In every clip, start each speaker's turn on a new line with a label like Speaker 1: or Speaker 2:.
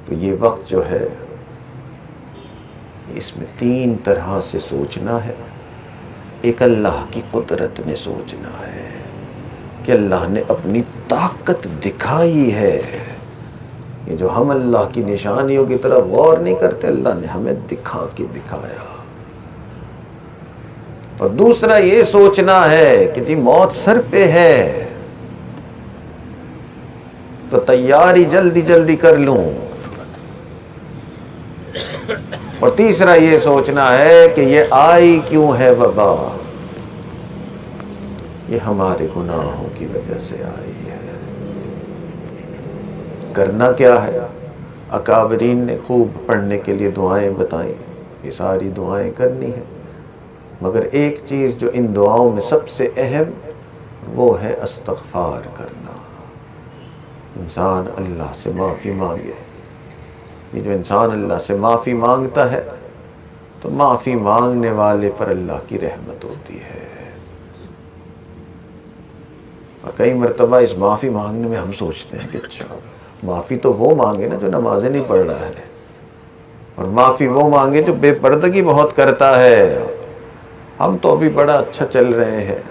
Speaker 1: تو یہ وقت جو ہے اس میں 3 طرح سے سوچنا ہے۔ ایک اللہ کی قدرت میں سوچنا ہے کہ اللہ نے اپنی طاقت دکھائی ہے، یہ جو ہم اللہ کی نشانیوں کی طرف غور نہیں کرتے، اللہ نے ہمیں دکھا کے دکھایا۔ اور دوسرا یہ سوچنا ہے کہ جی موت سر پہ ہے تو تیاری جلدی جلدی کر لوں۔ اور تیسرا یہ سوچنا ہے کہ یہ آئی کیوں ہے وبا، یہ ہمارے گناہوں کی وجہ سے آئی ہے۔ کرنا کیا ہے؟ اکابرین نے خوب پڑھنے کے لیے دعائیں بتائیں، یہ ساری دعائیں کرنی ہیں، مگر ایک چیز جو ان دعاؤں میں سب سے اہم وہ ہے استغفار کرنا۔ انسان اللہ سے معافی مانگے۔ یہ جو انسان اللہ سے معافی مانگتا ہے تو معافی مانگنے والے پر اللہ کی رحمت ہوتی ہے۔ اور کئی مرتبہ اس معافی مانگنے میں ہم سوچتے ہیں کہ اچھا معافی تو وہ مانگے نا جو نمازیں نہیں پڑھ رہا ہے، اور معافی وہ مانگے جو بے پردگی بہت کرتا ہے۔ ہم تو ابھی بڑا اچھا چل رہے ہیں،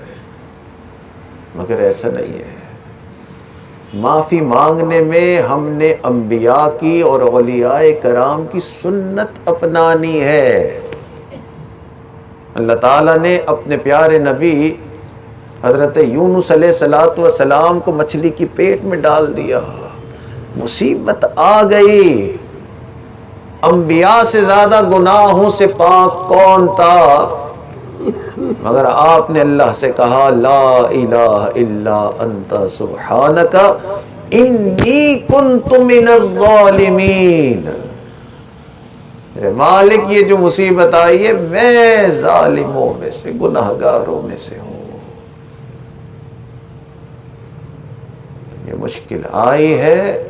Speaker 1: مگر ایسا نہیں ہے۔ معافی مانگنے میں ہم نے انبیاء کی اور اولیاء کرام کی سنت اپنانی ہے۔ اللہ تعالیٰ نے اپنے پیارے نبی حضرت یونس علیہ السلام کو مچھلی کی پیٹ میں ڈال دیا، مصیبت آ گئی۔ انبیاء سے زیادہ گناہوں سے پاک کون تھا؟ مگر آپ نے اللہ سے کہا لا الہ الا انت سبحانک انی کنت من الظالمین۔ میرے مالک یہ جو مصیبت آئی ہے میں ظالموں میں سے، گناہگاروں میں سے ہوں۔ یہ مشکل آئی ہے،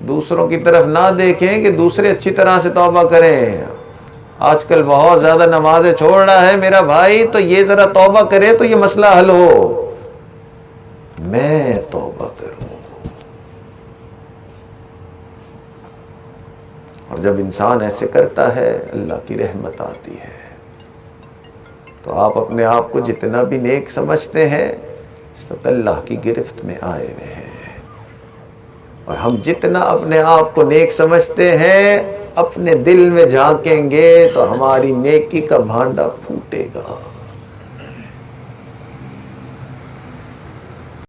Speaker 1: دوسروں کی طرف نہ دیکھیں کہ دوسرے اچھی طرح سے توبہ کریں۔ آج کل بہت زیادہ نمازیں چھوڑ رہا ہے میرا بھائی، تو یہ ذرا توبہ کرے تو یہ مسئلہ حل ہو۔ میں توبہ کروں۔ اور جب انسان ایسے کرتا ہے اللہ کی رحمت آتی ہے۔ تو آپ اپنے آپ کو جتنا بھی نیک سمجھتے ہیں اس وقت اللہ کی گرفت میں آئے ہوئے ہیں، اور ہم جتنا اپنے آپ کو نیک سمجھتے ہیں اپنے دل میں جھانکیں گے تو ہماری نیکی کا بھانڈا پھوٹے گا۔